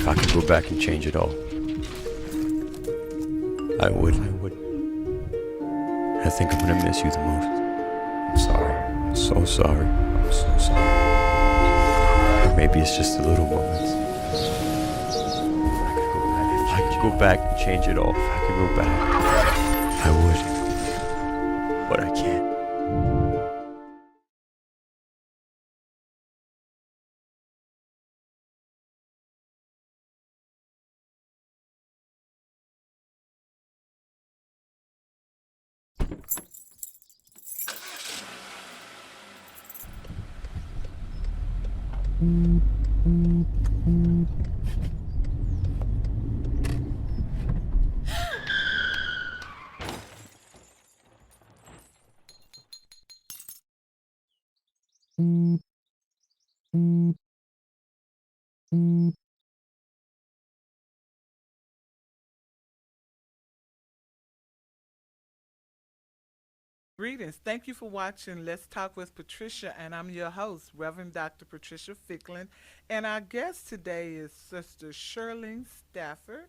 If I could go back and change it all, I would. I think I'm gonna miss you the most. I'm sorry. I'm so sorry. I'm so sorry. Or maybe it's just the little moments. If I could go back and change it all. If I could go back, I would. But I can't. Greetings. Thank you for watching Let's Talk with Patricia, and I'm your host, Reverend Dr. Patricia Fickling. And our guest today is Sister Shirlene Stafford.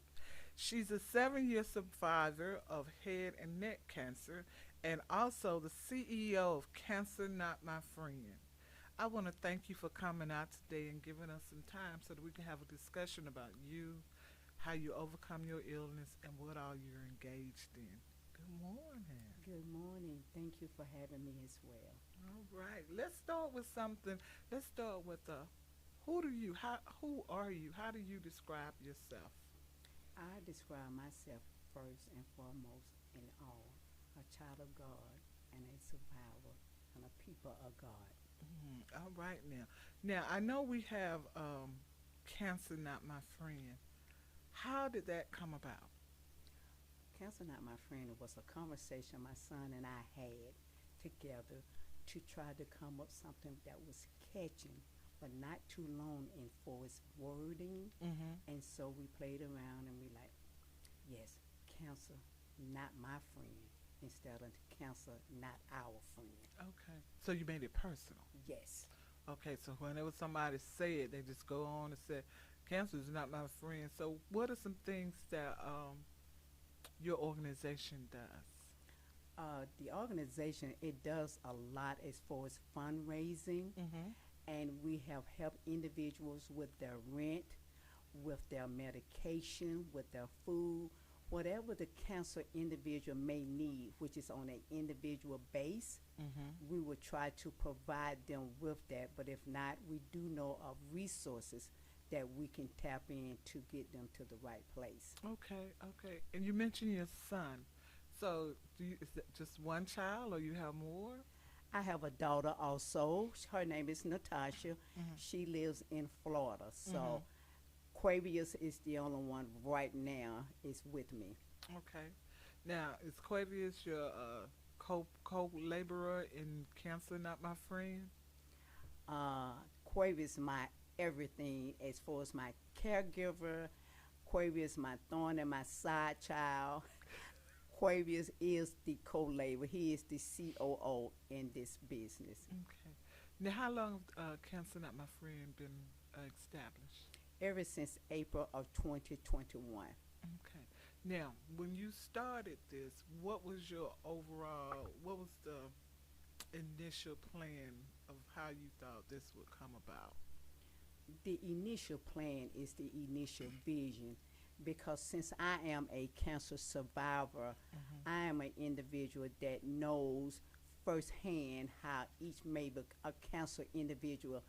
She's a 7-year survivor of head and neck cancer and also the CEO of Cancer Not My Friend. I want to thank you for coming out today and giving us some time so that we can have a discussion about you, how you overcome your illness, and what all you're engaged in. Good morning. Good morning. Thank you for having me as well. All right. Let's start with something. Let's start with who are you? How do you describe yourself? I describe myself first and foremost in all a child of God and a survivor and a people of God. All right now. Now I know we have Cancer Not My Friend. How did that come about? Cancer Not My Friend was a conversation my son and I had together to try to come up something that was catching but not too long in for its wording. And so we played around and we like, yes, cancer not my friend instead of cancer not our friend. Okay. So you made it personal. Yes. Okay, so whenever somebody say it, they just go on and say, cancer is not my friend. So what are some things that your organization does? The organization, it does a lot as far as fundraising, and we have helped individuals with their rent, with their medication, with their food, whatever the cancer individual may need, which is on an individual base. We will try to provide them with that, but if not, we do know of resources that we can tap in to get them to the right place. Okay, okay. And you mentioned your son. So is that just one child or you have more? I have a daughter also. Her name is Natasha. She lives in Florida. So Quavius is the only one right now is with me. Okay. Now, is Quavius your co-laborer in Cancer Not My Friend? Quavius my everything as far as my caregiver. Quavius my thorn and my side child. Quavius is the co-labor. He is the COO in this business. Okay. Now, how long have Cancer Not My Friend been established? Ever since April of 2021. Okay. Now, when you started this, what was the initial plan of how you thought this would come about? The initial plan is the initial vision, because since I am a cancer survivor, I am an individual that knows firsthand how each maybe a cancer individual,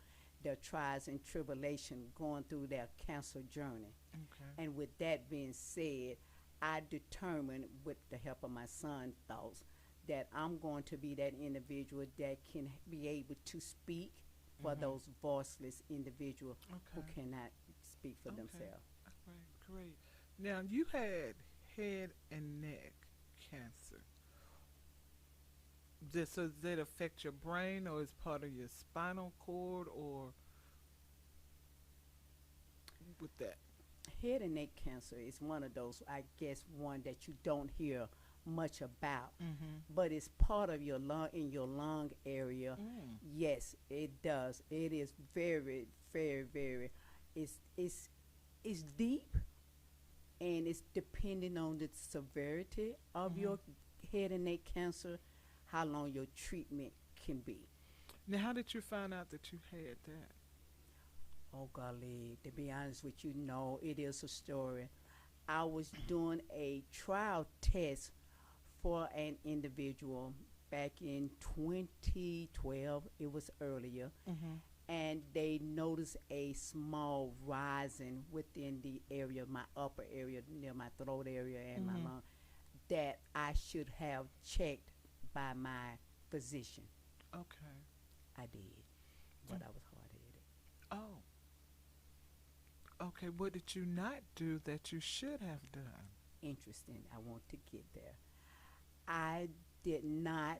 their trials and tribulation going through their cancer journey. Okay. And with that being said, I determined with the help of my son's thoughts that I'm going to be that individual that can be able to speak for those voiceless individuals who cannot speak for themselves. Right, great. Now, you had head and neck cancer. Does that affect your brain, or is part of your spinal cord, or with that? Head and neck cancer is one of those, I guess, one that you don't hear much about, but it's part of your lung, in your lung area. Yes, it does. It is very, very, very. It's it's deep, and it's depending on the severity of your head and neck cancer, how long your treatment can be. Now, how did you find out that you had that? Oh golly, to be honest with you, no, it is a story. I was doing a trial test for an individual back in 2012. It was earlier, and they noticed a small rising within the area, my upper area, near my throat area and my lung, that I should have checked by my physician. Okay. I did, but I was hard headed. Oh. Okay. What did you not do that you should have done? Interesting. I want to get there. I did not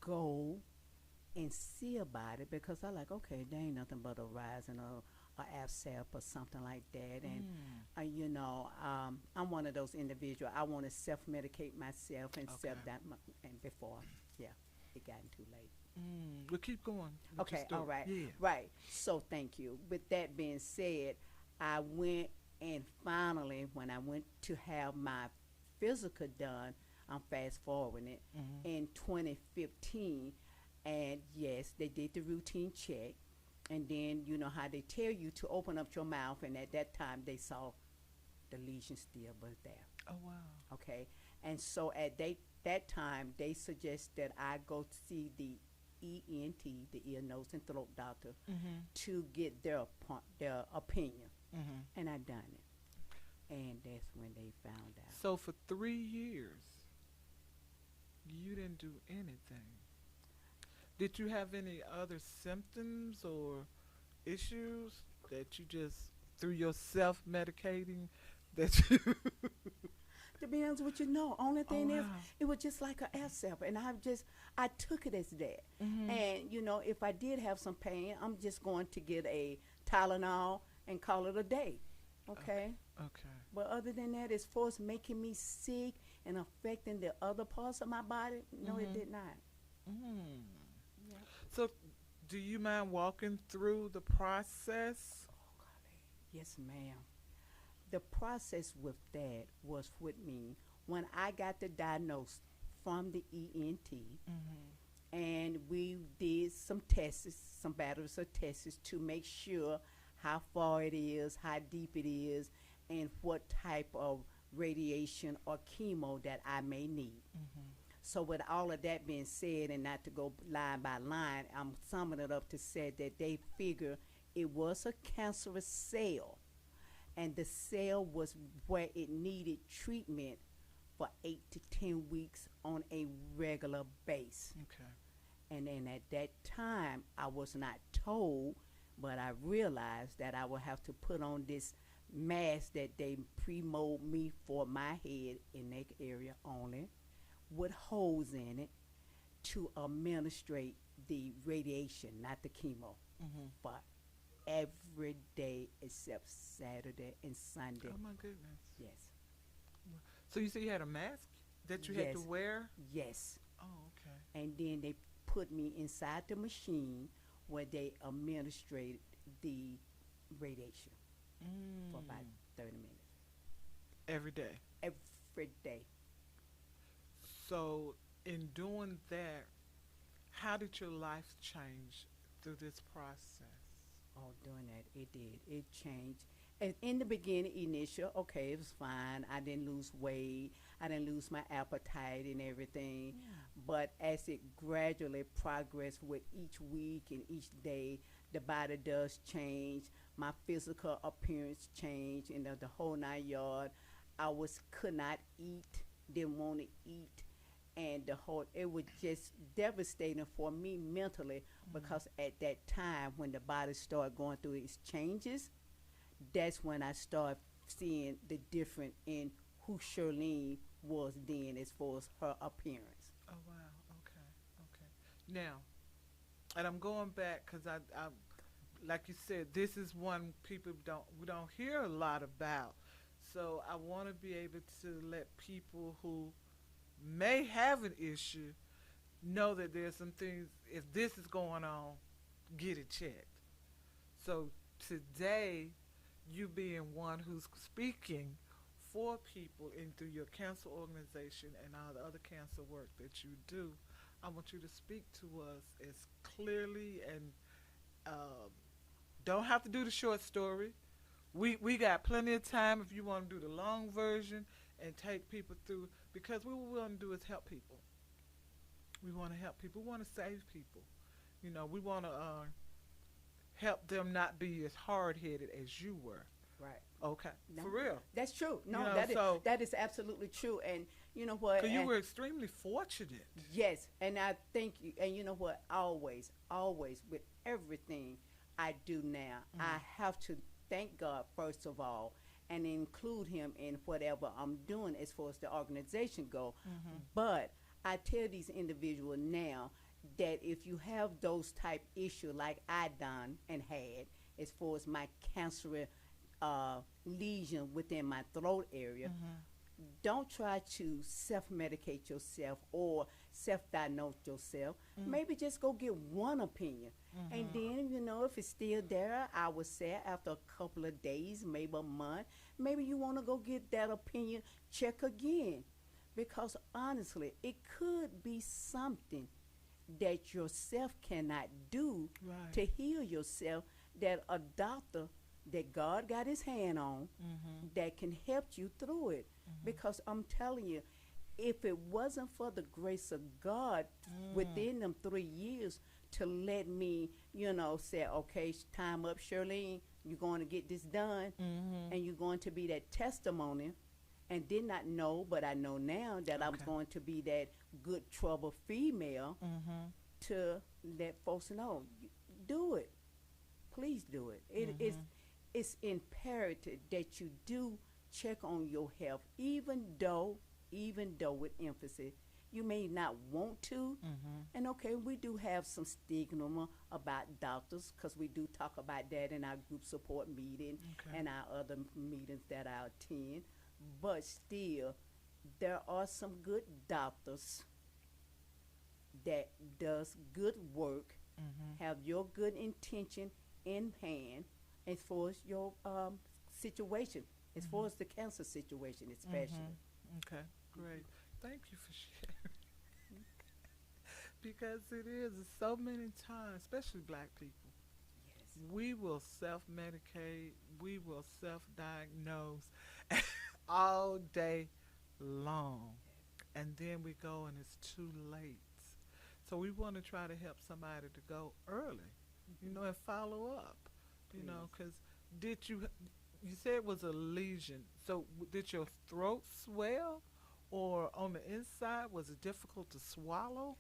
go and see about it because I like, okay, there ain't nothing but a rising or a abscess or something like that. And, I'm one of those individuals. I want to self-medicate myself and Okay. and before, yeah, it gotten too late. We'll keep going. with your Okay, all story. right. Yeah. Right. So thank you. With that being said, I went and finally, when I went to have my physical done, I'm fast forwarding it, in 2015. And yes, they did the routine check. And then, you know how they tell you to open up your mouth. And at that time, they saw the lesion still was there. Oh wow. Okay. And so at that time, they suggest that I go to see the ENT, the ear, nose, and throat doctor, to get their opinion. And I done it. And that's when they found out. So for 3 years, you didn't do anything. Did you have any other symptoms or issues that you just through your self medicating that you? To be honest with you, no. Only Oh thing is, wow. it was just like an abscess, and I took it as that. And if I did have some pain, I'm just going to get a Tylenol and call it a day. Okay. Okay. But other than that, as far as making me sick and affecting the other parts of my body, no, it did not. Mm. Yeah. So, do you mind walking through the process? Oh, golly. Yes, ma'am. The process with that was with me when I got the diagnosis from the ENT, and we did some tests, some batteries of tests to make sure how far it is, how deep it is, and what type of radiation or chemo that I may need. So with all of that being said, and not to go line by line, I'm summing it up to say that they figure it was a cancerous cell, and the cell was where it needed treatment for 8 to 10 weeks on a regular base. Okay. And then at that time, I was not told, but I realized that I would have to put on this mask that they pre-mold me for my head and neck area only, with holes in it, to administrate the radiation, not the chemo, for every day except Saturday and Sunday. Oh my goodness. Yes. So you said you had a mask that you had to Yes. wear? Yes. Oh, okay. And then they put me inside the machine where they administrated the radiation for about 30 minutes Every day. every day. So, in doing that, how did your life change through this process? Oh, doing that, it did. It changed. And in the beginning, initial, okay, it was fine. I didn't lose weight. I didn't lose my appetite and everything. But as it gradually progressed with each week and each day, the body does change. My physical appearance changed, and the whole 9 yard. Could not eat, didn't want to eat, and it was just devastating for me mentally, because at that time when the body started going through its changes, that's when I started seeing the difference in who Shirlene was then as far as her appearance. Oh wow. Okay. Okay. Now, and I'm going back because I, like you said, this is one we don't hear a lot about. So I want to be able to let people who may have an issue know that there's some things. If this is going on, get it checked. So today, you being one who's speaking for people in through your cancer organization and all the other cancer work that you do, I want you to speak to us as clearly and um, don't have to do the short story. We got plenty of time if you want to do the long version and take people through because what we want to do is help people. We want to help people. We want to save people. You know, we want to help them not be as hard headed as you were. Right. Okay, No, for real. that's true. No, You know, that is so that is absolutely true. And you know what? 'cause you And- were extremely fortunate. yes, and I think you. And you know what? Always, always, with everything I do now, I have to thank God first of all, and include Him in whatever I'm doing as far as the organization go. But I tell these individuals now that if you have those type issue like I done and had, as far as my cancer lesion within my throat area, don't try to self-medicate yourself or self-diagnose yourself. Maybe just go get one opinion. And then, you know, if it's still there, I would say after a couple of days, maybe a month, maybe you want to go get that opinion, check again. Because honestly, it could be something that yourself cannot do Right. to heal yourself, that a doctor that God got his hand on that can help you through it. Because I'm telling you, if it wasn't for the grace of God within them 3 years to let me, you know, say, okay, time up, Shirlene, you're going to get this done, and you're going to be that testimony, and did not know, but I know now that I'm Okay. going to be that good trouble female to let folks know, do it. Please do it. It's imperative that you do check on your health, even though with emphasis, you may not want to. And okay, we do have some stigma about doctors because we do talk about that in our group support meeting Okay. and our other meetings that I attend. But still, there are some good doctors that does good work, have your good intention in hand as far as your situation, as far as the cancer situation especially. Okay, great. Thank you for sharing. Because it is so many times, especially black people, Yes. we will self-medicate, we will self-diagnose all day long. And then we go and it's too late. So we want to try to help somebody to go early, you know, and follow up, you know, because did you said it was a lesion. So did your throat swell or on the inside, was it difficult to swallow?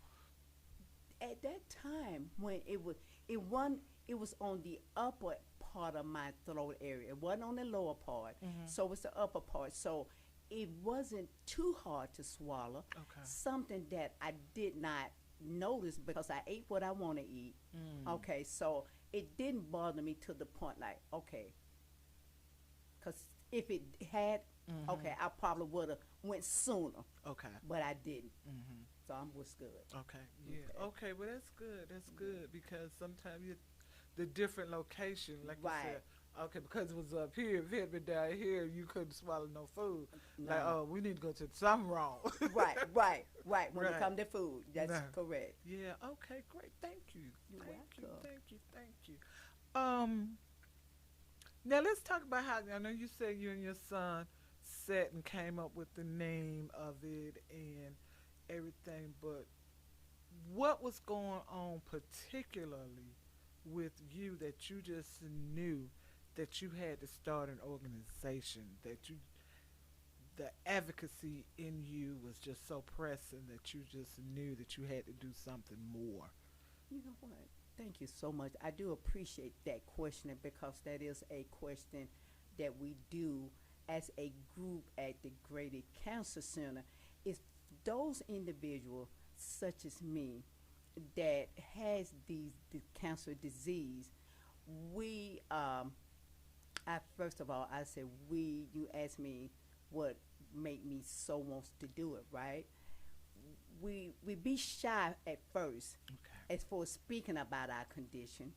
At that time when it was on the upper part of my throat area. It wasn't on the lower part. So it's the upper part. So it wasn't too hard to swallow. Okay. Something that I did not notice because I ate what I want to eat. Okay, so it didn't bother me to the point like, okay, because if it had, okay, I probably would have went sooner, Okay. but I didn't. So I was good. Okay. Yeah. Okay. Okay. Well, that's good. That's good because sometimes the different location, like you Right. said. Okay, because it was up here. If it had been down here, you couldn't swallow no food. Like, No. oh, we need to go to something wrong. right. When Right. it comes to food, that's Nah. correct. Yeah. Okay. Great. Thank you. You're Thank you. welcome. Thank you. Thank you. Now let's talk about how I know you said you and your son sat and came up with the name of it and everything, but what was going on particularly with you that you just knew that you had to start an organization, that you the advocacy in you was just so pressing that you just knew that you had to do something more? You know what? Thank you so much. I do appreciate that question because that is a question that we do as a group at the Grady Cancer Center. Is those individuals such as me that has the cancer disease, we I first of all I said we, you asked me what made me so wants to do it, right? We be shy at first. Okay. as far as speaking about our condition.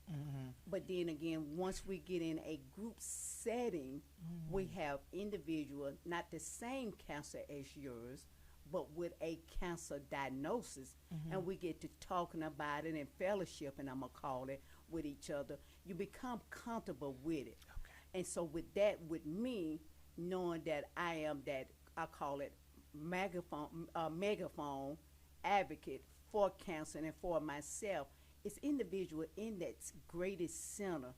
But then again, once we get in a group setting, we have individuals, not the same cancer as yours, but with a cancer diagnosis, and we get to talking about it and fellowship, and I'm gonna call it, with each other. You become comfortable with it. And so with that, with me, knowing that I am that, I call it megaphone advocate for cancer and for myself, it's individual in that greatest center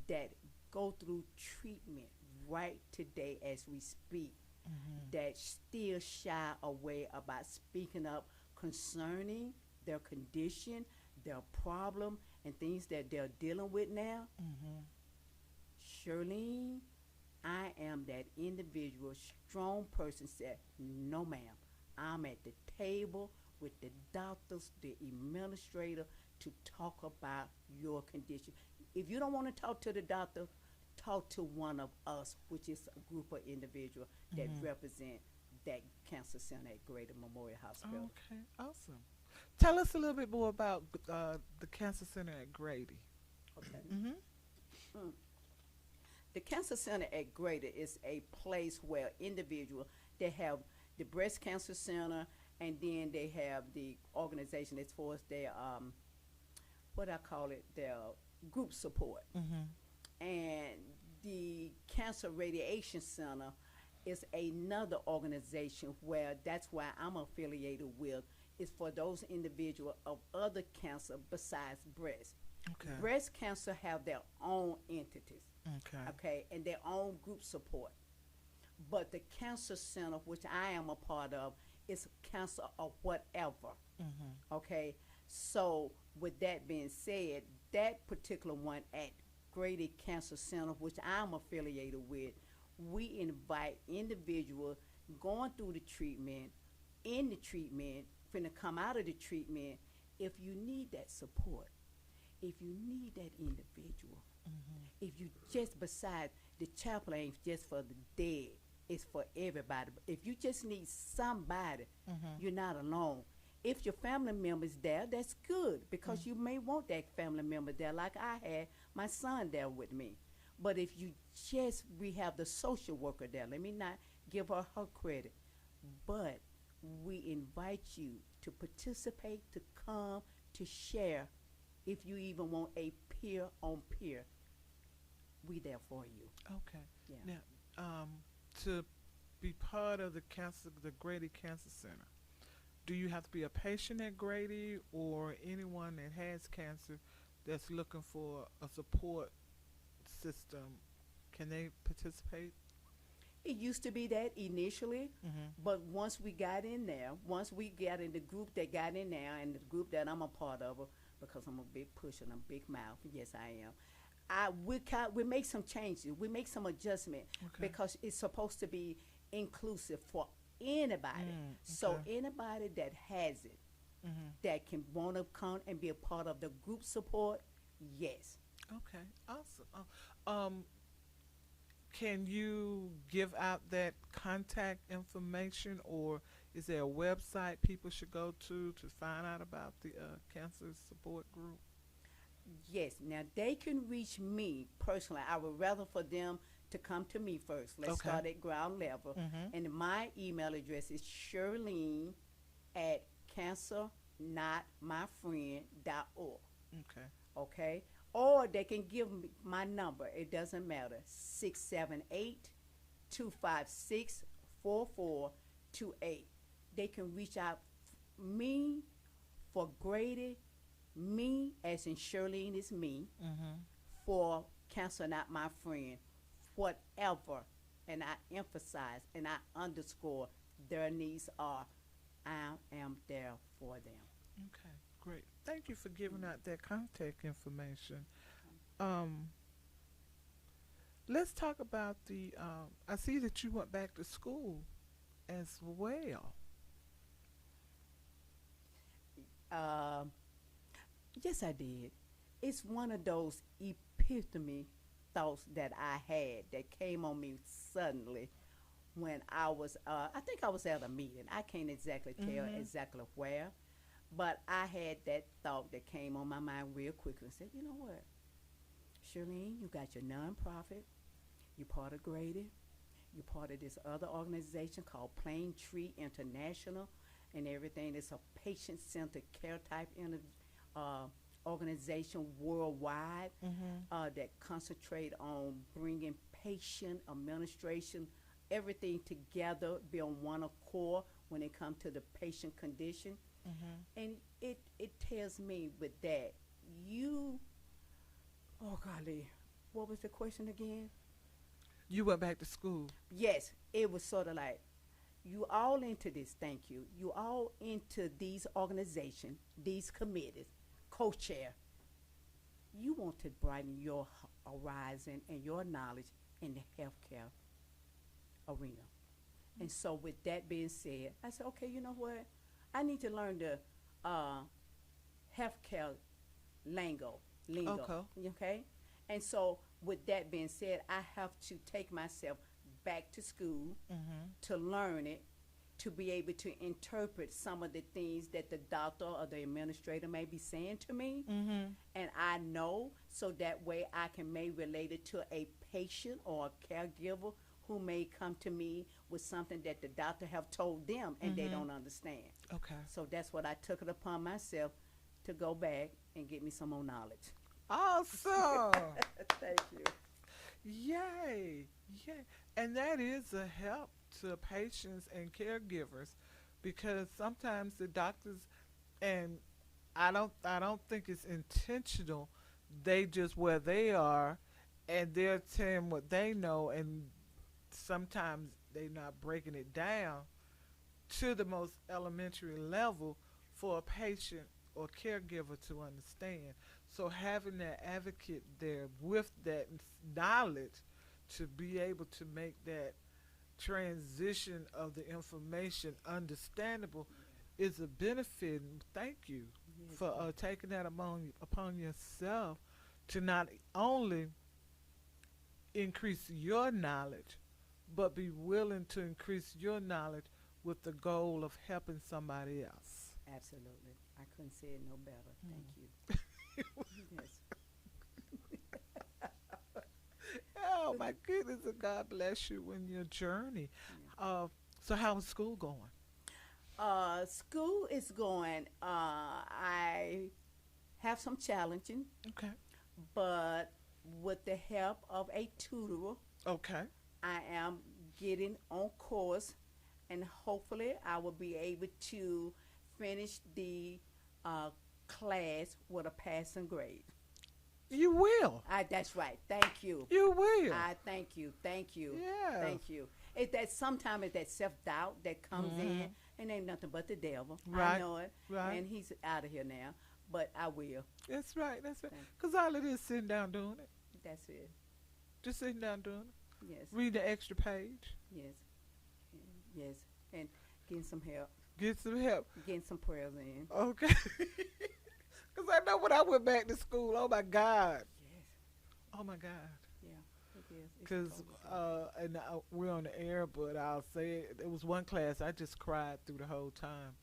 that go through treatment right today as we speak, that still shy away about speaking up concerning their condition, their problem, and things that they're dealing with now. Shirlene, I am that individual, strong person said, no ma'am, I'm at the table with the doctors, the administrator, to talk about your condition. If you don't want to talk to the doctor, talk to one of us, which is a group of individuals that represent that cancer center at Grady Memorial Hospital. Okay, awesome. Tell us a little bit more about the cancer center at Grady. Okay. The Cancer Center at Grady is a place where individuals, they have the breast cancer center, and then they have the organization as far as their what I call it, their group support. And the Cancer Radiation Center is another organization where that's why I'm affiliated with, is for those individuals of other cancer besides breast. Okay. Breast cancer have their own entities, Okay. and their own group support. But the Cancer Center, which I am a part of, is cancer or whatever. Okay. So with that being said, that particular one at Grady Cancer Center, which I'm affiliated with, we invite individuals going through the treatment, in the treatment, finna come out of the treatment, if you need that support, if you need that individual, if you just beside the chapel ain't just for the dead, it's for everybody. If you just need somebody, you're not alone. If your family member is there, that's good, because you may want that family member there, like I had my son there with me. But if you just, we have the social worker there, let me not give her credit, but we invite you to participate, to come, to share. If you even want a peer on peer, we there for you. Okay. Yeah. Now, to be part of the Grady Cancer Center, do you have to be a patient at Grady, or anyone that has cancer that's looking for a support system, can they participate? It used to be that initially, but once we got in there, once we got in the group that got in there, and the group that I'm a part of, because I'm a big pusher and a big mouth, yes I am, we make some changes, we make some adjustment, because it's supposed to be inclusive for anybody. So anybody that has it, that can want to come and be a part of the group support, yes. Okay, awesome. Can you give out that contact information, or is there a website people should go to find out about the cancer support group? Yes. Now they can reach me personally. I would rather for them to come to me first. Let's start at ground level. And my email address is Shirlene at cancernotmyfriend.org. Okay. Okay? Or they can give me my number. It doesn't matter. 678-256-4428. They can reach out me for Grady, me as in Shirlene is me, for Cancer Not My Friend, whatever. And I emphasize and I underscore their needs are, I am there for them. Okay, great. Thank you for giving out that contact information. Let's talk about the, I see that you went back to school as well. Yes, I did. It's one of those epiphany thoughts that I had that came on me suddenly when I was, I think I was at a meeting. I can't exactly tell exactly where, But I had that thought that came on my mind real quickly and said, you know what, Shirlene, you got your nonprofit, you're part of Grady, you're part of this other organization called Plain Tree International and everything. It's a patient-centered care type uh, organization worldwide that concentrate on bringing patient administration, everything together, be on one accord when it comes to the patient condition. And it tells me with that, you, oh golly, what was the question again? You went back to school. Yes, it was sort of like, you all into this, thank you. You all into these organizations, these committees, co-chair. You want to broaden your horizon and your knowledge in the healthcare arena. And so with that being said, I said, okay, you know what? I need to learn the healthcare lingo. Okay? And so with that being said, I have to take myself back to school to learn it, to be able to interpret some of the things that the doctor or the administrator may be saying to me. And I know, so that way I can may relate it to a patient or a caregiver who may come to me with something that the doctor have told them and they don't understand. Okay. So that's what I took it upon myself to go back and get me some more knowledge. Awesome. Thank you. Yay. Yay. And that is a help to patients and caregivers, because sometimes the doctors, and I don't think it's intentional, they just where they are and they're telling what they know, and sometimes they're not breaking it down to the most elementary level for a patient or caregiver to understand. So having that advocate there with that knowledge to be able to make that transition of the information understandable is a benefit. And thank you for taking that upon yourself to not only increase your knowledge, but be willing to increase your knowledge with the goal of helping somebody else. Absolutely. I couldn't say it no better. Thank you. Yes. Oh my goodness, and God bless you in your journey. So how's school going? School is going. I have some challenging, Okay. but with the help of a tutor, Okay. I am getting on course, and hopefully I will be able to finish the class with a passing grade. You will. That's right. Thank you. You will. I thank you. Thank you. Yes. Thank you. It that sometimes it's that self doubt that comes in, and ain't nothing but the devil. Right. I know it. Right. And he's out of here now, but I will. That's right. That's right. Thank Because all it is sitting down doing it. That's it. Just sitting down doing it. Yes. Read the extra page. Yes. Yes. And getting some help. Get some help. Getting some prayers in. Okay. Because I know when I went back to school, oh my God. Yes. Oh my God. Yeah. It is. It's Because totally we're on the air, but I'll say it. There was one class I just cried through the whole time.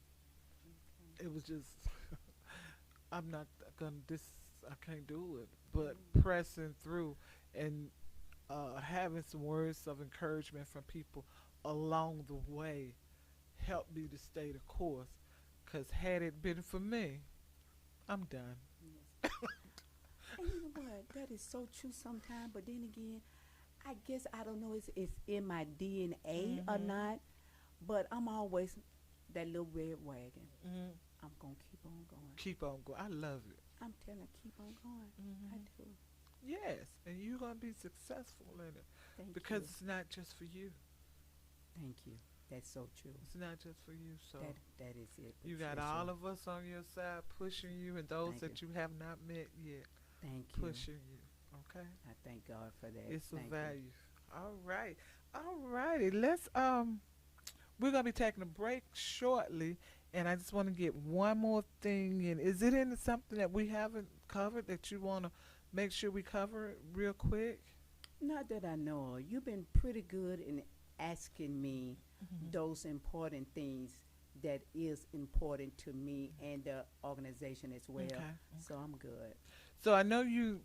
It was just, I'm not gonna. I can't do it. But pressing through and having some words of encouragement from people along the way helped me to stay the course. Because had it been for me, I'm done. Yes. And you know what? That is so true sometimes. But then again, I guess I don't know if it's in my DNA or not. But I'm always that little red wagon. I'm going to keep on going. Keep on going. I love it. I'm telling you, keep on going. I do. Yes. And you're going to be successful in it. Thank Because you. it's not just for you. Thank you. That's so true. It's not just for you. So That is it. you got Patricia. all of us on your side pushing you, and those Thank that you have not met yet Thank you. pushing you. Okay? I thank God for that. It's a Thank you. value. All right. All righty. Let's we're gonna be taking a break shortly, and I just want to get one more thing in. Is it in something that we haven't covered that you want to make sure we cover it real quick? Not that I know of. You've been pretty good in asking me those important things that is important to me and the organization as well. Okay. So I'm good. So I know you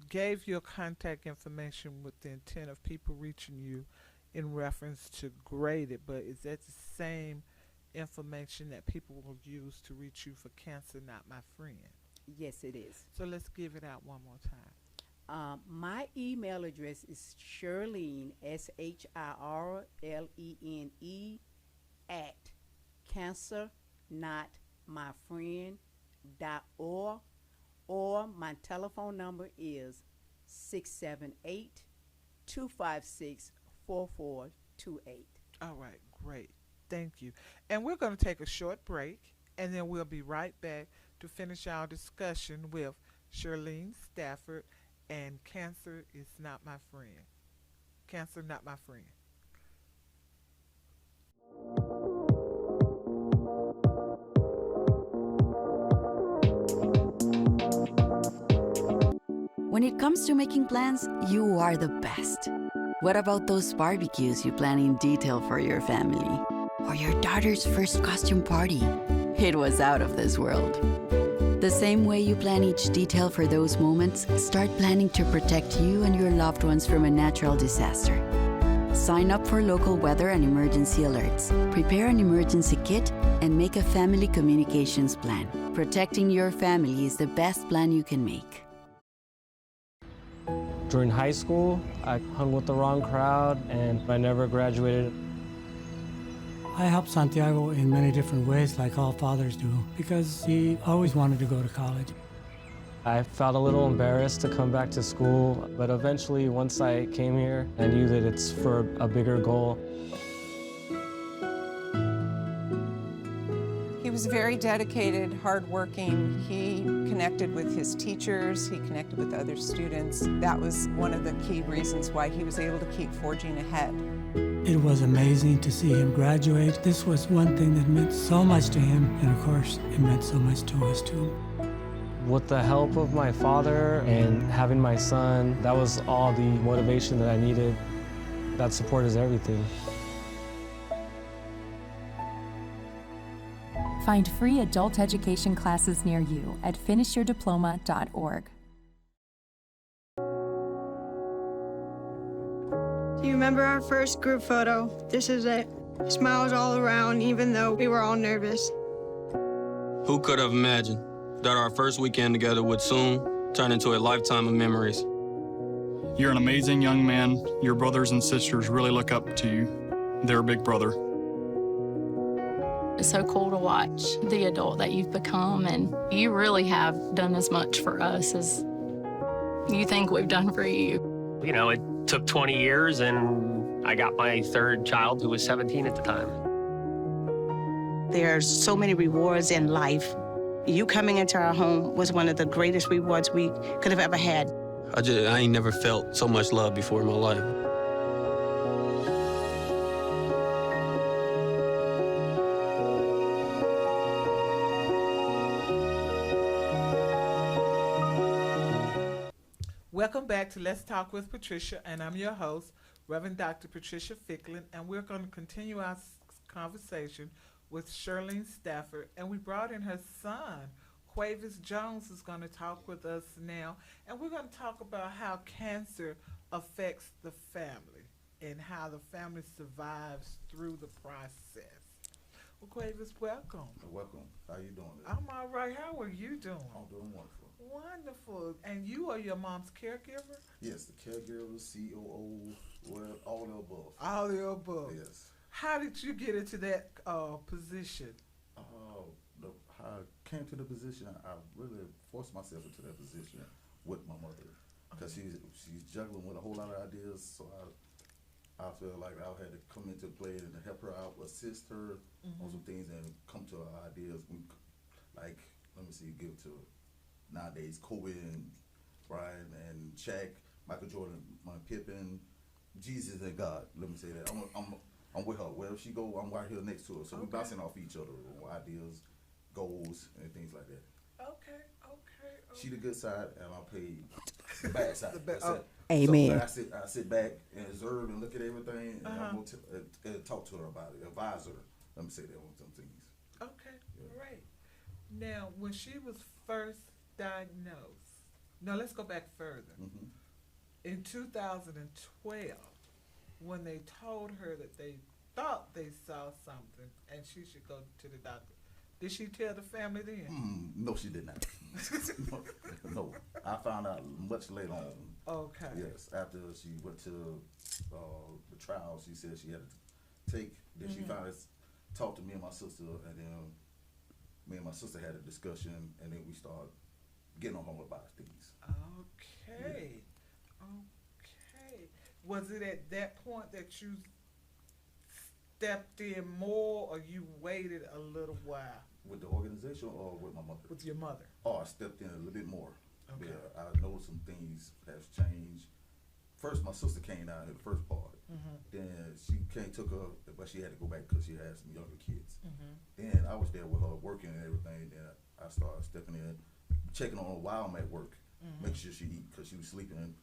gave your contact information with the intent of people reaching you in reference to Grady, but is that the same information that people will use to reach you for Cancer Not My Friend? Yes, it is. So let's give it out one more time. My email address is Shirlene, Shirlene, at cancernotmyfriend.org, or my telephone number is 678-256-4428. All right, great. Thank you. And we're going to take a short break, and then we'll be right back to finish our discussion with Shirlene Stafford and Cancer is Not My Friend. Cancer Not My Friend. When it comes to making plans, you are the best. What about those barbecues you plan in detail for your family? Or your daughter's first costume party? It was out of this world. The same way you plan each detail for those moments, start planning to protect you and your loved ones from a natural disaster. Sign up for local weather and emergency alerts. Prepare an emergency kit and make a family communications plan. Protecting your family is the best plan you can make. During high school, I hung with the wrong crowd and I never graduated. I helped Santiago in many different ways, like all fathers do, because he always wanted to go to college. I felt a little embarrassed to come back to school, but eventually, once I came here, I knew that it's for a bigger goal. He was very dedicated, hardworking. He connected with his teachers, he connected with other students. That was one of the key reasons why he was able to keep forging ahead. It was amazing to see him graduate. This was one thing that meant so much to him, and of course, it meant so much to us too. With the help of my father and having my son, that was all the motivation that I needed. That support is everything. Find free adult education classes near you at finishyourdiploma.org. Do you remember our first group photo? This is it. Smiles all around, even though we were all nervous. Who could have imagined that our first weekend together would soon turn into a lifetime of memories? You're an amazing young man. Your brothers and sisters really look up to you. They're a big brother. It's so cool to watch the adult that you've become, and you really have done as much for us as you think we've done for you. You know, it took 20 years, and I got my third child, who was 17 at the time. There's so many rewards in life. You coming into our home was one of the greatest rewards we could have ever had. I ain't never felt so much love before in my life. Welcome back to Let's Talk with Patricia, and I'm your host, Reverend Dr. Patricia Fickling, and we're going to continue our conversation with Shirlene Stafford, and we brought in her son, Quavis Jones, is going to talk with us now, and we're going to talk about how cancer affects the family and how the family survives through the process. Well, Quavis, welcome. Welcome. How you doing today? I'm all right. How are you doing? I'm doing wonderful. Wonderful. And you are your mom's caregiver? Yes, the caregiver, COO, well, all the above. All the above. Yes. How did you get into that position? How I came to the position, I really forced myself into that position with my mother, because she's juggling with a whole lot of ideas. So I feel like I had to come into play and help her out, assist her on some things, and come to her ideas. Like, let me see, give to nowadays Kobe and Brian and Shaq, Michael Jordan, Pippen, Jesus and God. Let me say that. I'm with her. Wherever she go, I'm right here next to her. So we bouncing off each other on ideas, goals, and things like that. Okay. She the good side, and I'll pay the bad side. Amen. So I sit back and observe and look at everything, and I'm gonna talk to her about it, advise her Let me say that on some things. Okay, great. Now, when she was first diagnosed, now let's go back further. Mm-hmm. In 2012, when they told her that they thought they saw something and she should go to the doctor, did she tell the family then? No, she did not. No, I found out much later on. Okay. Yes, after she went to the trial, she said she had to take. Then she finally talked to me and my sister, and then me and my sister had a discussion, and then we started getting on her about things. Okay. Yeah. Okay. Was it at that point that you stepped in more, or you waited a little while? With the organization or with my mother? With your mother. Oh, I stepped in a little bit more. Okay. Yeah, I noticed some things has changed. First, my sister came down in the first part. Then she took her, but she had to go back because she had some younger kids. Then I was there with her working and everything. Then I started stepping in, checking on her while I'm at work, make sure she eat because she was sleeping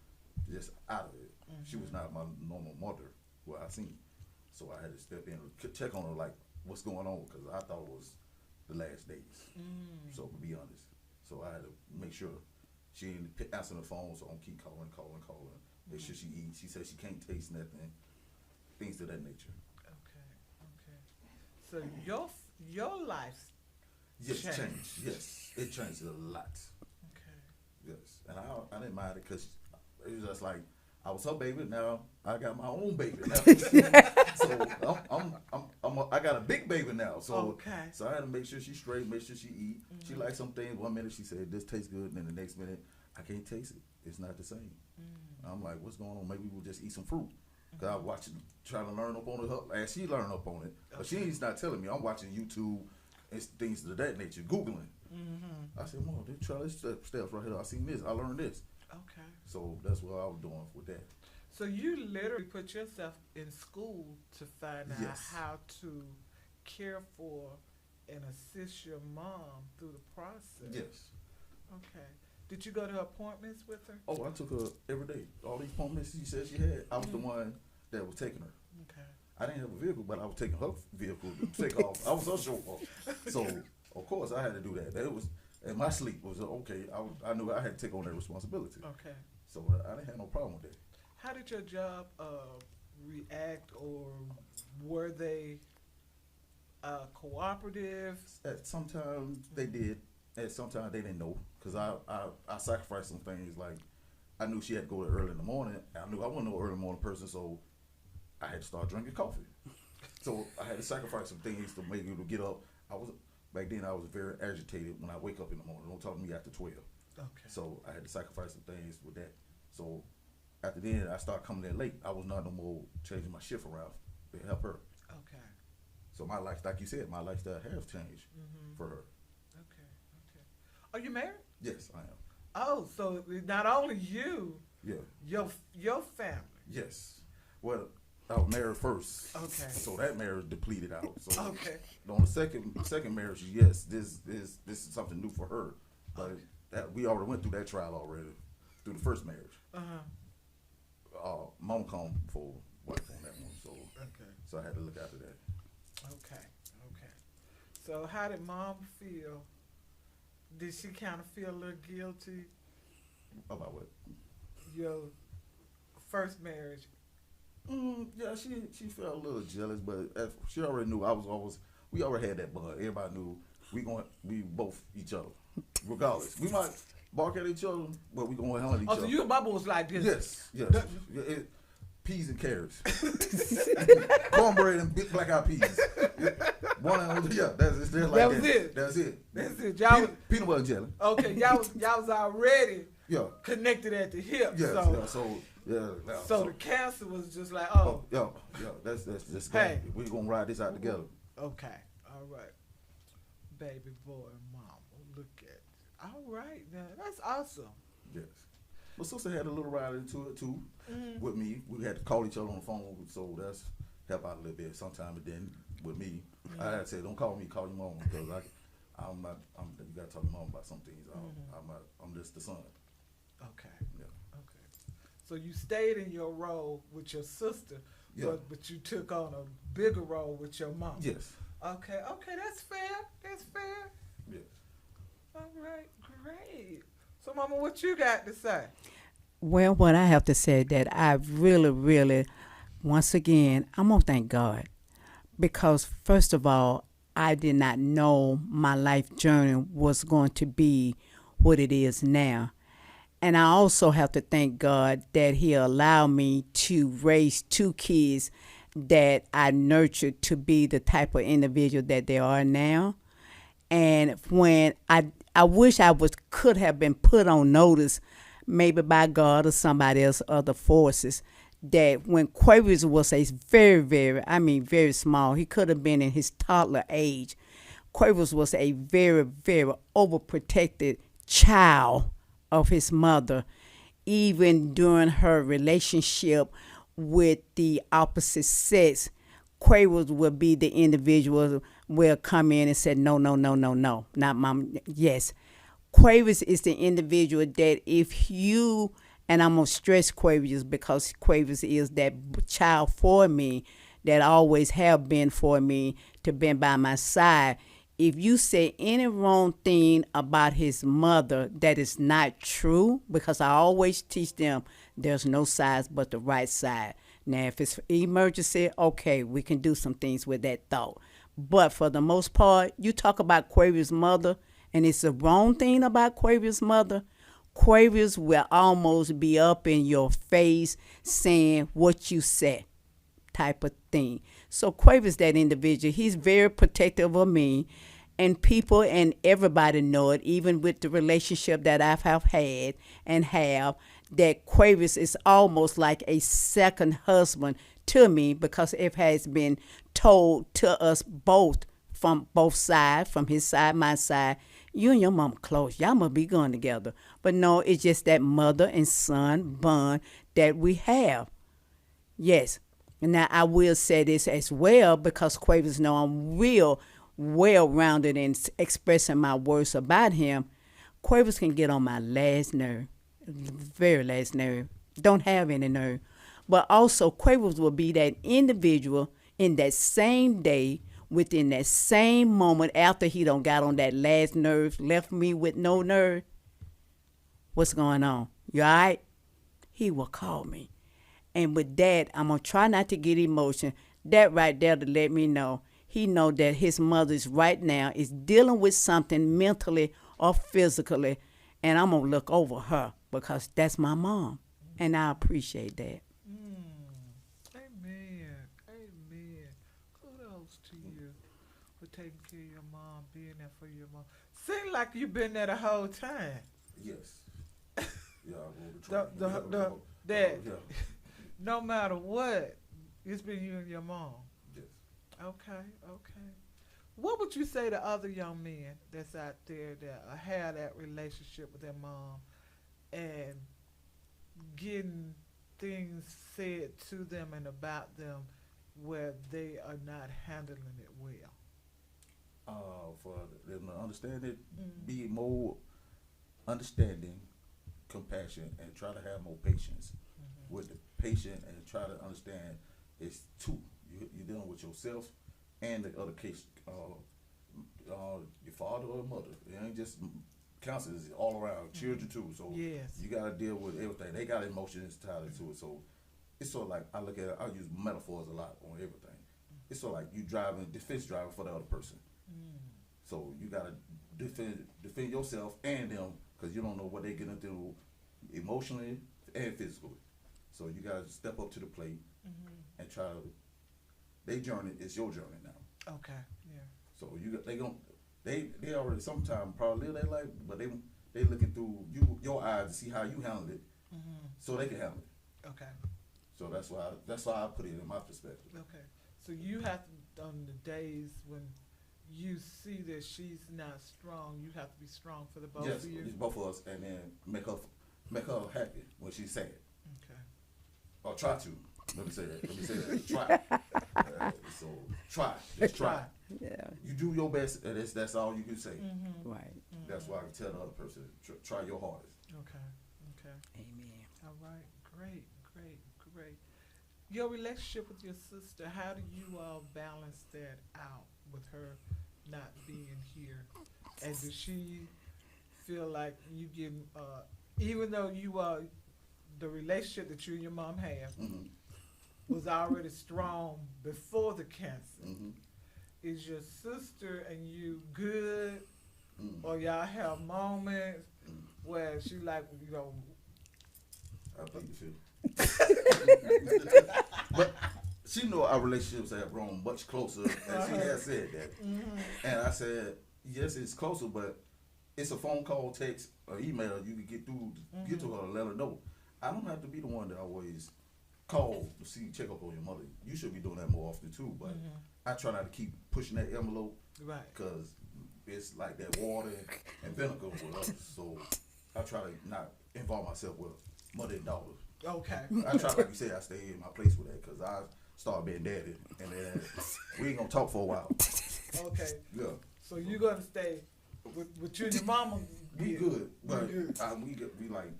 just out of it. She was not my normal mother who I seen. So I had to step in and check on her, like, what's going on, because I thought it was the last days. So to be honest, so I had to make sure she didn't answer the phone, so I'm keep calling, make sure she eats. She said she can't taste nothing, things of that nature. Okay. So your life changed. Yes, it changed a lot. Okay. Yes, and I didn't mind it because it was just like I was her baby. Now I got my own baby now. So I got a big baby now. So so I had to make sure she's straight, make sure she eat. She likes some things. 1 minute she said this tastes good, and then the next minute I can't taste it. It's not the same. I'm like, what's going on? Maybe we'll just eat some fruit. Cause I watch trying to learn up on it, and she learned up on it, but she's not telling me. I'm watching YouTube and things of that nature, Googling. I said, Mom, try this steps right here. I seen this. I learned this. Okay. So that's what I was doing with that. So you literally put yourself in school to find out how to care for and assist your mom through the process. Yes. Okay. Did you go to appointments with her? Oh, I took her every day. All these appointments she said she had, I was the one that was taking her. Okay. I didn't have a vehicle, but I was taking her vehicle to take off. I was her chauffeur. So, of course, I had to do that. That was, and my sleep was okay. I knew I had to take on that responsibility. Okay. So I didn't have no problem with that. How did your job react, or were they cooperative? Sometimes they did, and sometimes they didn't know, because I sacrificed some things. Like, I knew she had to go early in the morning. I knew I wasn't no early morning person, so I had to start drinking coffee. So I had to sacrifice some things to make you to get up. Back then I was very agitated when I wake up in the morning. Don't talk to me after 12. Okay. So I had to sacrifice some things with that. So after then I started coming in late. I was not no more changing my shift around to help her. Okay. So my life, like you said, my lifestyle has changed for her. Okay. Are you married? Yes, I am. Oh, so not only you, your family. Yes. Well, I was married first. Okay. So that marriage depleted out. So okay. On the second marriage, yes, this is something new for her. But that we already went through that trial already, through the first marriage. Mom come for wife on that one, so I had to look after that. Okay. So how did Mom feel? Did she kind of feel a little guilty? About what? Your first marriage. Yeah, she felt a little jealous, but she already knew we already had that bond. Everybody knew we both each other, regardless. We might bark at each other, but we gonna handle each other. So you and Bubba was like this? Yes. Peas and carrots, cornbread and big black eyed peas. One and only, that's like that. That's it. Y'all peanut butter and jelly. Okay, y'all was already connected at the hip. So the cancer was just like, that's just hey, we're gonna ride this out together. Okay, all right, baby boy and mama, look at it. All right, now that's awesome. Yes, my sister had a little ride into it too with me. We had to call each other on the phone, so that's help out a little bit. Sometimes it didn't with me. I had to say, don't call me, call your mom, because I'm not. You gotta talk to mom about some things. I'm just the son. Okay. Yeah. Okay. So you stayed in your role with your sister, but you took on a bigger role with your mom. Yes. Okay, that's fair. That's fair. Yes. All right, great. So, Mama, what you got to say? Well, what I have to say that I really, really, once again, I'm gonna thank God because first of all, I did not know my life journey was going to be what it is now. And I also have to thank God that He allowed me to raise two kids that I nurtured to be the type of individual that they are now. And when I wish I could have been put on notice, maybe by God or somebody else, other forces, that when Quavers was a very small, he could have been in his toddler age. Quavers was a very, very overprotected child of his mother, even during her relationship with the opposite sex. Quavers would be the individual will come in and say, no, not mom. Yes. Quavers is the individual that if you, and I'm going to stress Quavers because Quavers is that child for me that always have been for me, to been by my side. If you say any wrong thing about his mother that is not true, because I always teach them there's no sides but the right side. Now, if it's emergency, okay, we can do some things with that thought. But for the most part, you talk about Quavers' mother, and it's the wrong thing about Quavers' mother, Quavers will almost be up in your face saying what you said, type of thing. So Quavers, that individual, he's very protective of me, and people and everybody know it, even with the relationship that I have had and have, that Quavers is almost like a second husband to me because it has been told to us both from both sides, from his side, my side, you and your mama close. Y'all must be going together. But no, it's just that mother and son bond that we have. Yes. And now I will say this as well because Quavers know I'm real well-rounded in expressing my words about him. Quavers can get on my last nerve, very last nerve. Don't have any nerve. But also Quavers will be that individual in that same day, within that same moment after he done got on that last nerve, left me with no nerve. What's going on? You all right? He will call me. And with that, I'm going to try not to get emotion. That right there to let me know. He know that his mother's right now is dealing with something mentally or physically. And I'm going to look over her because that's my mom. And I appreciate that. Amen. Amen. Kudos to you for taking care of your mom, being there for your mom. Seems like you've been there the whole time. Yes. Yeah, no matter what, it's been you and your mom. Yes. Okay. What would you say to other young men that's out there that have that relationship with their mom and getting things said to them and about them where they are not handling it well? For them to understand it, be more understanding, compassion, and try to have more patience with the patient and try to understand it's two. You're dealing with yourself and the other case, your father or mother. It ain't just counseling, it's all around, children too. So yes, you got to deal with everything. They got emotions tied to it. So it's sort of like, I look at it, I use metaphors a lot on everything. It's sort of like you defense driving for the other person. So you got to defend yourself and them because you don't know what they're getting through emotionally and physically. So you got to step up to the plate and try to. Their journey is your journey now. Okay. Yeah. So they already sometimes probably live their life, but they looking through your eyes to see how you handle it, so they can handle it. Okay. So that's why I put it in my perspective. Okay. So you have to, on the days when you see that she's not strong, you have to be strong for the both of you. Yes, both of us, and then make her happy when she's sad. Okay. Or try to. Let me say that. Try. So try. Just try. Yeah. You do your best, and that's all you can say. Right. That's why I can tell the other person, try your hardest. Okay. Amen. All right. Great. Your relationship with your sister, how do you all balance that out with her not being here? And does she feel like you getting, even though you the relationship that you and your mom have was already strong before the cancer? Is your sister and you good, or y'all have moments where she like, you know? I think you But she know our relationships have grown much closer, and she has said that. And I said, yes, it's closer, but it's a phone call, text, or email you can get through, get to her, let her know. I don't have to be the one that always call to see, check up on your mother. You should be doing that more often too, but I try not to keep pushing that envelope, right? Because it's like that water and vinegar with us. So I try to not involve myself with mother and daughter. Okay. I try, like you said, I stay in my place with that because I start being daddy, and then we ain't gonna talk for a while. Okay. Yeah. So you gonna stay with you and your mama? We good, but we like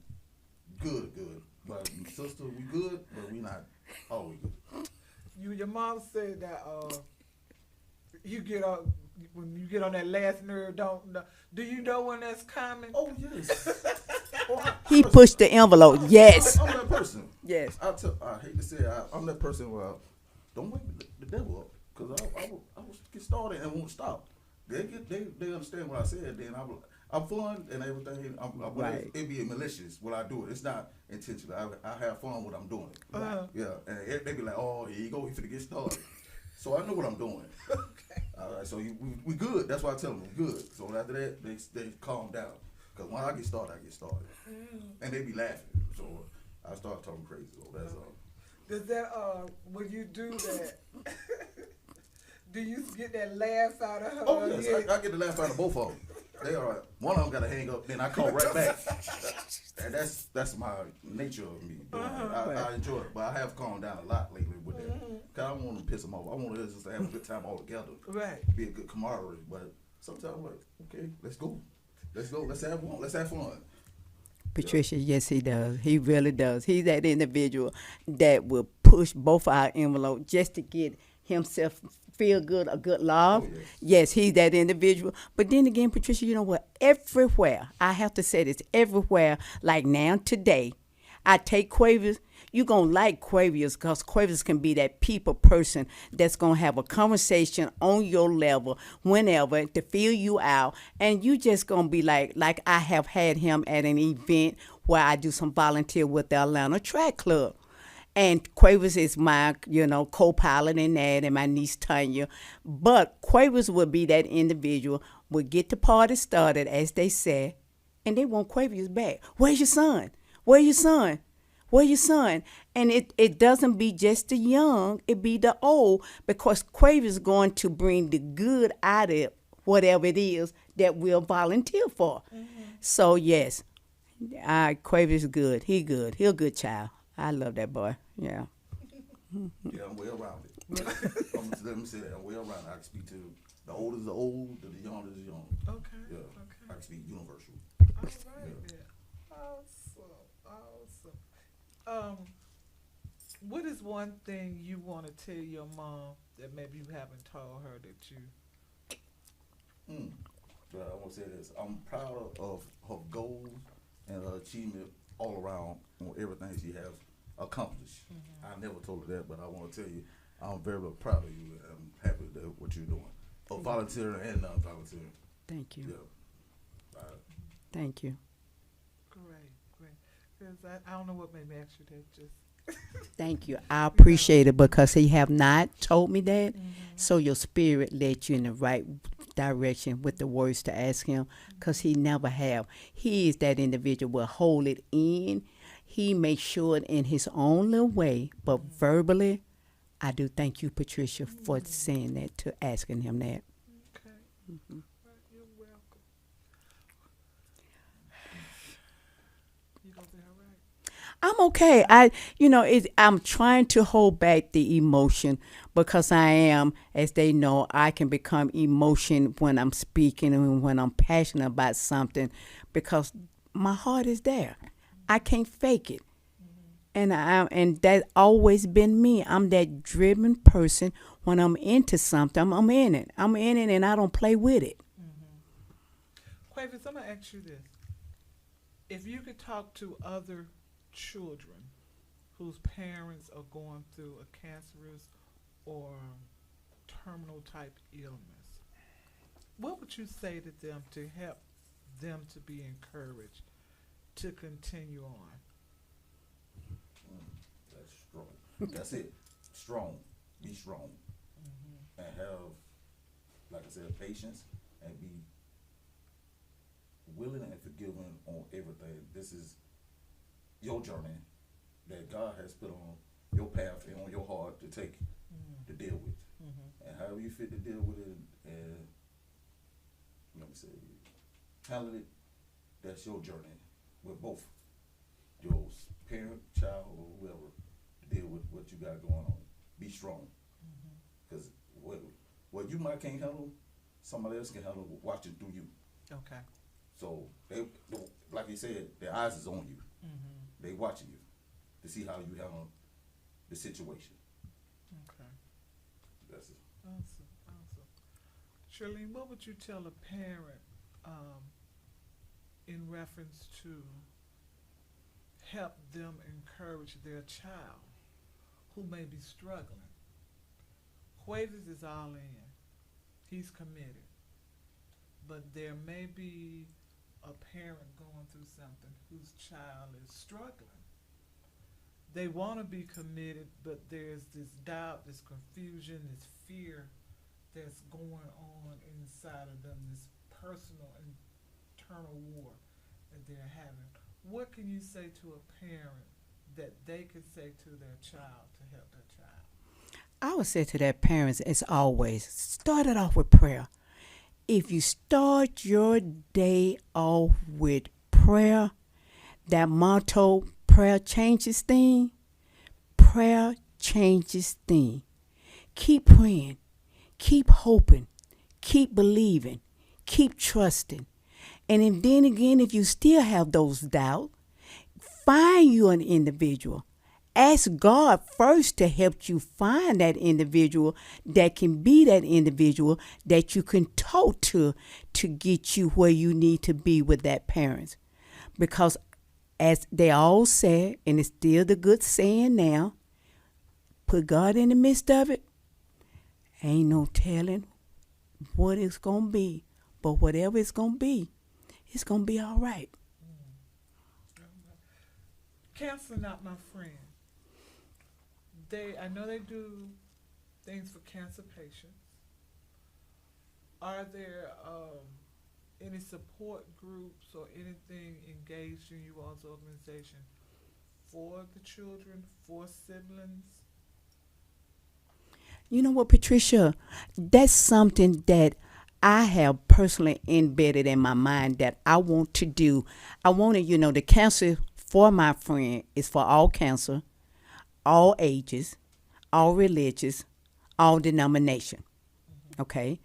good. But sister, we good, but we not always good. Your mom said that you get on when you get on that last nerve. Do you know when that's coming? Oh yes. He pushed the envelope. Yes. I'm that person. Yes. I hate to say it, I'm that person where don't wake the devil up, because I will get started and won't stop. They understand what I said. Then I'm fun and everything. Right. It be malicious when I do it. It's not intentional. I have fun when I'm doing it. Yeah, and they be like, oh, here you go, he finna get started. So I know what I'm doing. Okay. All right, so we good. That's why I tell them we good. So after that, they calm down. Because when I get started, and they be laughing. So I start talking crazy. So that's all. Does that when you do that? Do you get that laugh out of her? Oh yes, I get the laugh out of both of them. They all right. One of them got to hang up, then I call right back. And that's my nature of me. I enjoy it, but I have calmed down a lot lately with that. Cause I don't want to piss them off. I want us just to have a good time all together. Right. Be a good camaraderie. But sometimes I'm like, okay, let's go. Let's have fun. Let's have fun. Patricia, yes, he does. He really does. He's that individual that will push both our envelope just to get himself feel good, a good love. Oh, yes, he's that individual. But then again, Patricia, you know what? Everywhere, I have to say this, everywhere, like now, today, I take Quavers. You're going to like Quavers because Quavers can be that people person that's going to have a conversation on your level whenever to feel you out. And you just going to be like I have had him at an event where I do some volunteer with the Atlanta Track Club. And Quavers is my, co-pilot in that, and my niece Tanya. But Quavers would be that individual, would get the party started, as they say, and they want Quavers back. Where's your son? Where's your son? Where's your son? And it doesn't be just the young, it be the old, because Quavers is going to bring the good out of whatever it is that we'll volunteer for. So, yes, Quavers is good. He good. He a good child. I love that boy. Yeah. Yeah, I'm well rounded. Let me say that. I'm well rounded. I can speak to the old is the old, the young is the young. Okay. Yeah. Okay. I can speak universal. All right. Yeah. Awesome. What is one thing you want to tell your mom that maybe you haven't told her that you? I want to say this. I'm proud of her goals and her achievement all around on everything she has accomplished. I never told her that, but I want to tell you, I'm very, very proud of you, and I'm happy with what you're doing, of volunteering and non-volunteering. Thank you. Yeah. Thank you. Great. Because I don't know what made me ask you that. Just thank you. I appreciate it because he have not told me that, so your spirit led you in the right direction with the words to ask him, because he never have. He is that individual will hold it in. He makes sure it in his own little way, but verbally, I do thank you, Patricia, for saying that, to asking him that. Okay. You're welcome. You gonna be all right? I'm okay. I'm trying to hold back the emotion because I am, as they know, I can become emotion when I'm speaking and when I'm passionate about something because my heart is there. I can't fake it. and that always been me. I'm that driven person. When I'm into something, I'm in it. I'm in it, and I don't play with it. Quavis, I'm gonna ask you this: if you could talk to other children whose parents are going through a cancerous or terminal type illness, what would you say to them to help them to be encouraged to continue on? That's strong. That's it. Strong. Be strong. And have, like I said, patience and be willing and forgiving on everything. This is your journey that God has put on your path and on your heart to take to deal with. And however you fit to deal with it and let me say handle it, that's your journey with both your parent, child, or whoever to deal with what you got going on. Be strong. Because what you might can't handle, somebody else can handle watching through you. Okay. So they, like you said, their eyes is on you. They watching you to see how you handle the situation. Okay. That's it. Awesome. Shirlene, what would you tell a parent in reference to help them encourage their child who may be struggling? Quavis is all in. He's committed. But there may be a parent going through something whose child is struggling. They want to be committed, but there's this doubt, this confusion, this fear that's going on inside of them, this personal internal war that they're having. What can you say to a parent that they could say to their child to help their child? I would say to their parents, as always, start it off with prayer. If you start your day off with prayer, that motto, prayer changes things, prayer changes things. Keep praying, keep hoping, keep believing, keep trusting. And then again, if you still have those doubts, find you an individual. Ask God first to help you find that individual that can be that individual that you can talk to get you where you need to be with that parent. Because as they all said, and it's still the good saying now, put God in the midst of it, ain't no telling what it's going to be. But whatever it's going to be all right. Cancer not my friend. I know they do things for cancer patients. Are there any support groups or anything engaged in you all's organization for the children, for siblings? You know what, Patricia? That's something that I have personally embedded in my mind that I want to do. I want to, the cancer for my friend is for all cancer, all ages, all religions, all denomination. Okay?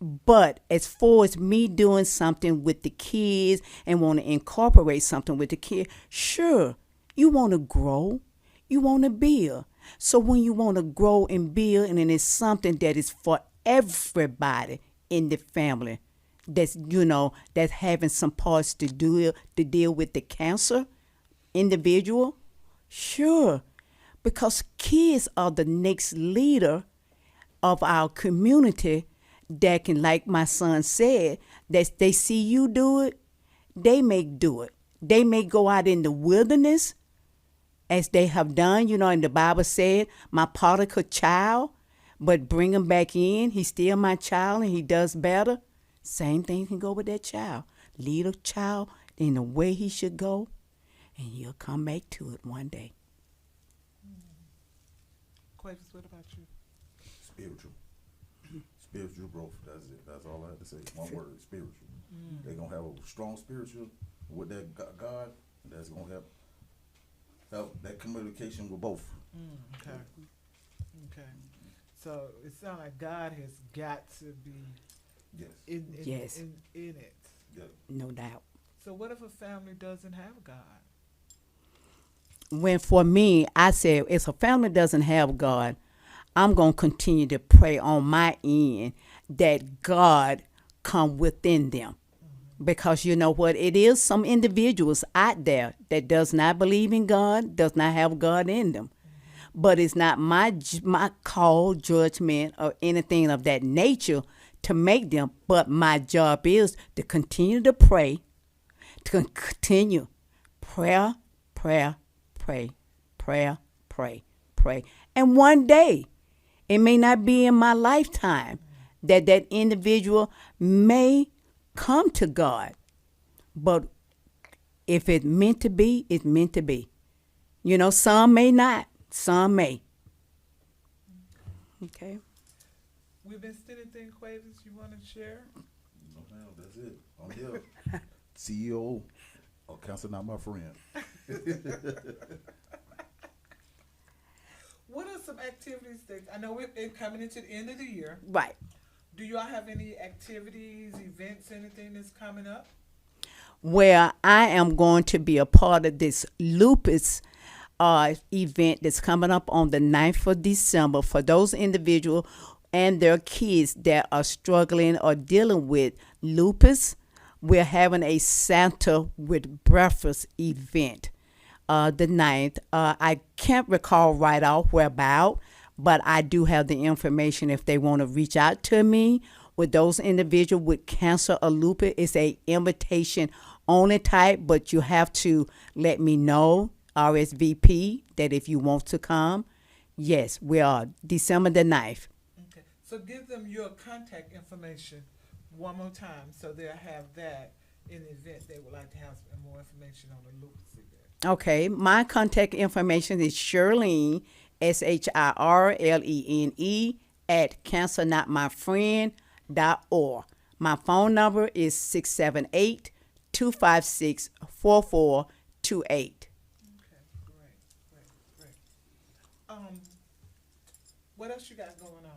But as far as me doing something with the kids and want to incorporate something with the kids, sure, you want to grow, you want to build. So when you want to grow and build, and then it's something that is for everybody in the family, that's that's having some parts to deal with the cancer individual, sure, because kids are the next leader of our community that can, like my son said, that they see you do it, they may do it. They may go out in the wilderness as they have done, and the Bible said, my prodigal child, but bring him back in. He's still my child and he does better. Same thing can go with that child. Lead a child in the way he should go, and he'll come back to it one day. Quavis, what about you? Spiritual growth. That's it. That's all I have to say. One word, spiritual. They're going to have a strong spiritual with that God. That's going to help that communication with both. Okay. So it sounds like God has got to be in it. Yeah. No doubt. So what if a family doesn't have God? when for me, I said, if a family doesn't have God, I'm going to continue to pray on my end that God come within them. Because you know what? It is some individuals out there that does not believe in God, does not have God in them. But it's not my call, judgment, or anything of that nature to make them. But my job is to continue to pray, to continue prayer, prayer, pray, prayer, pray, pray. And one day, it may not be in my lifetime that that individual may come to God. But if it's meant to be, it's meant to be. You know, some may not. Some may. Okay. We missed anything, Quavis, you want to share? No, ma'am, that's it. I'm here. CEO of Cancer Not My Friend. What are some activities that, I know we're coming into the end of the year. Right. Do y'all have any activities, events, anything that's coming up? Where I am going to be a part of this lupus event that's coming up on the 9th of December for those individuals and their kids that are struggling or dealing with lupus. We're having a Santa with breakfast event the 9th. I can't recall right off where about, but I do have the information if they want to reach out to me with those individuals with cancer or lupus. It's a invitation only type, but you have to let me know, RSVP, that if you want to come. Yes, we are December the 9th. Okay, so give them your contact information one more time so they'll have that in the event they would like to have some more information on the lupus event. Okay, my contact information is Shirlene, SHIRLENE, at cancernotmyfriend.org. My phone number is 678-256-4428. What else you got going on?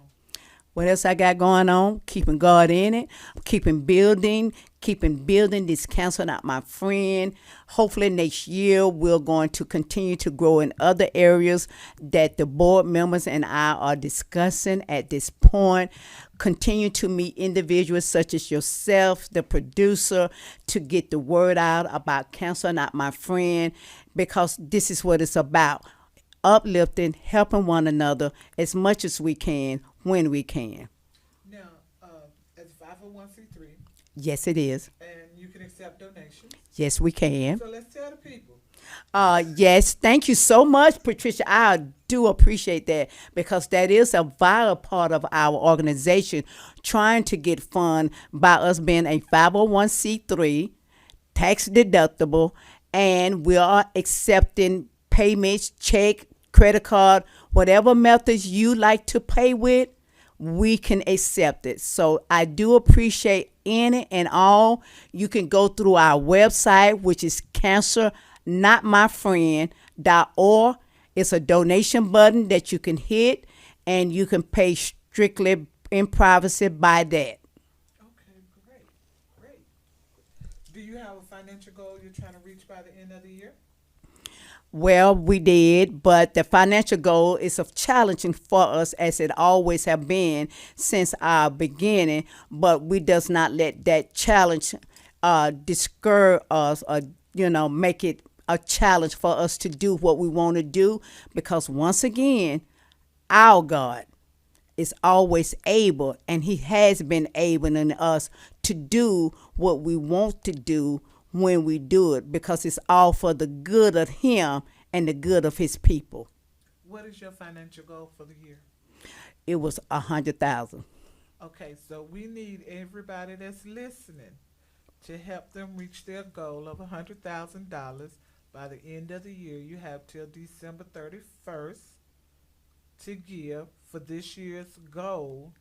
What else I got going on? Keeping God in it. Keeping building this Cancer Not My Friend. Hopefully next year we're going to continue to grow in other areas that the board members and I are discussing at this point. Continue to meet individuals such as yourself, the producer, to get the word out about Cancer Not My Friend, because this is what it's about. Uplifting, helping one another as much as we can when we can. Now, as 501c3. Yes, it is. And you can accept donations. Yes, we can. So let's tell the people. Yes, thank you so much, Patricia. I do appreciate that, because that is a vital part of our organization, trying to get fund by us being a 501c3, tax deductible, and we are accepting payments, check, credit card, whatever methods you like to pay with, we can accept it. So I do appreciate any and all. You can go through our website, which is cancernotmyfriend.org. It's a donation button that you can hit, and you can pay strictly in privacy by that. Okay, great. Do you have a financial goal you're trying to reach by the end of the year? Well, we did, but the financial goal is challenging for us, as it always have been since our beginning, but we does not let that challenge discourage us or, make it a challenge for us to do what we want to do, because once again, our God is always able, and he has been able in us to do what we want to do when we do it, because it's all for the good of him and the good of his people. What is your financial goal for the year? It was $100,000. Okay, so we need everybody that's listening to help them reach their goal of $100,000 by the end of the year. You have till December 31st to give for this year's goal,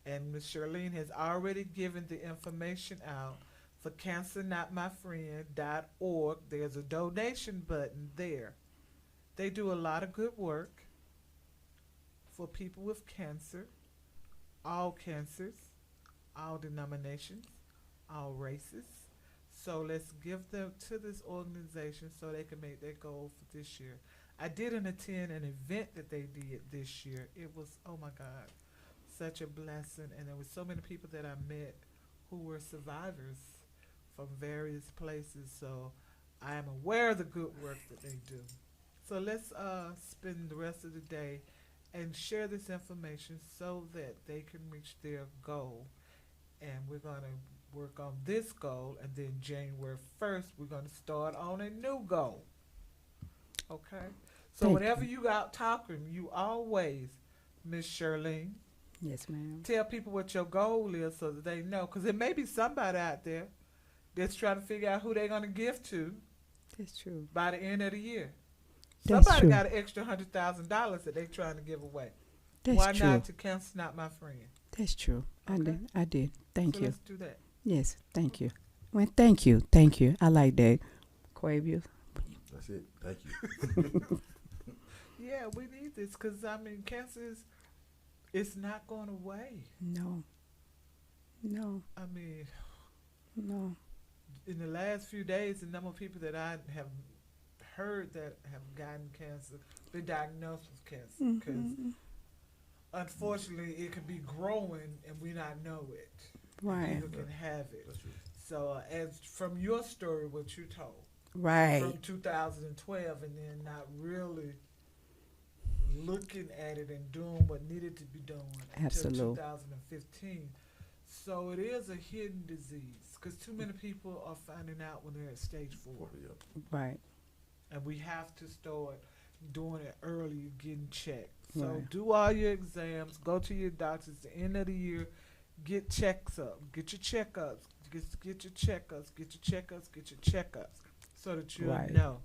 and Ms. Shirlene has already given the information out. For cancernotmyfriend.org, there's a donation button there. They do a lot of good work for people with cancer, all cancers, all denominations, all races. So let's give them to this organization so they can make their goal for this year. I didn't attend an event that they did this year. It was, oh my God, such a blessing. And there were so many people that I met who were survivors from various places. So I am aware of the good work that they do. So let's spend the rest of the day and share this information so that they can reach their goal. And we're going to work on this goal, and then January 1st, we're going to start on a new goal. Okay? So whenever you out talking, you always, Miss Shirlene, Yes, ma'am. tell people what your goal is so that they know. Because there may be somebody out there that's trying to figure out who they're going to give to That's true. by the end of the year. That's Somebody true. got an extra $100,000 that they're trying to give away. That's Why true. not to Cancer Not My Friend? That's true. I did. Thank So you. let's do that. Yes, thank you. Well, thank you. Thank you. I like that. Quavius. That's it. Thank you. Yeah, we need this because, I mean, cancer is, it's not going away. No. No. I mean, No. in the last few days, the number of people that I have heard that have gotten cancer, been diagnosed with cancer, because unfortunately it can be growing and we not know it. Right. People can have it. So as from your story, what you told, Right. from 2012, and then not really looking at it and doing what needed to be done until Absolute. 2015. So it is a hidden disease because too many people are finding out when they're at stage 4. Right. And we have to start doing it early, getting checked. So Right. do all your exams, go to your doctors at the end of the year, get checks up, get your checkups, get your checkups, get your checkups, get your checkups, so that you'll Right. know.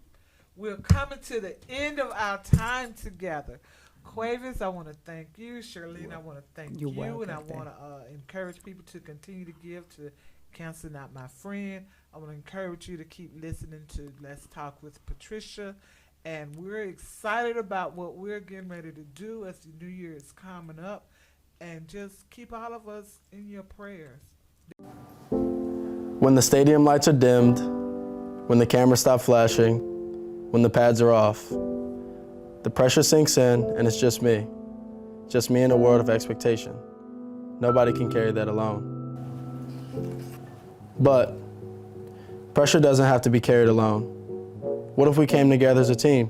We're coming to the end of our time together. Quavis, I want to thank you. Shirlene, I want to thank You're you. And I welcome. want to encourage people to continue to give to Cancer Not My Friend. I want to encourage you to keep listening to Let's Talk with Patricia. And we're excited about what we're getting ready to do as the new year is coming up. And just keep all of us in your prayers. When the stadium lights are dimmed, when the cameras stop flashing, when the pads are off, the pressure sinks in and it's just me in a world of expectation. Nobody can carry that alone. But pressure doesn't have to be carried alone. What if we came together as a team?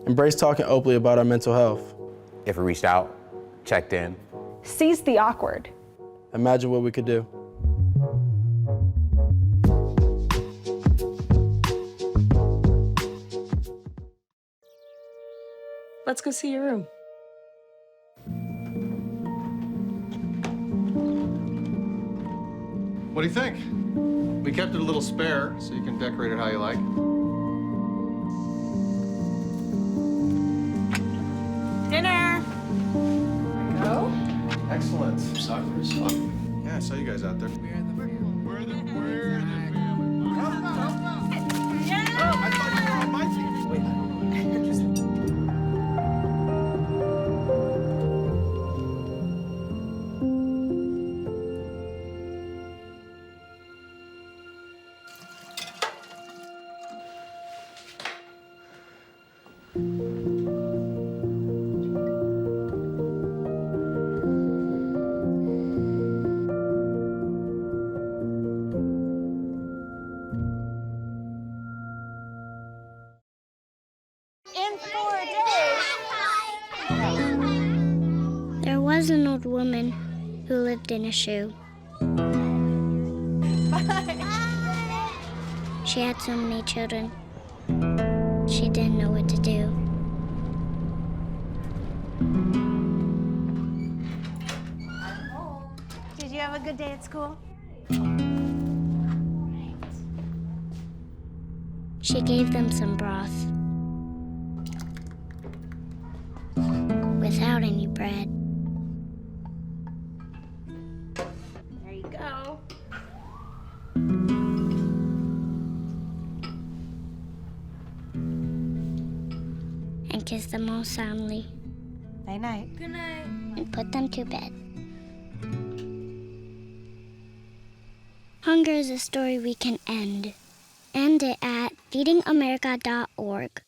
Embrace talking openly about our mental health. If we reached out, checked in. Seize the awkward. Imagine what we could do. Let's go see your room. What do you think? We kept it a little spare, so you can decorate it how you like. Dinner. Go. Excellent. Soccer is fun. Yeah, I saw you guys out there. In 4 days. There was an old woman who lived in a shoe. She had so many children. She didn't know what to do. Did you have a good day at school? She gave them some broth without any bread. There you go. And kissed them all soundly. Night night. Good night. And put them to bed. Hunger is a story we can end. End it at feedingamerica.org.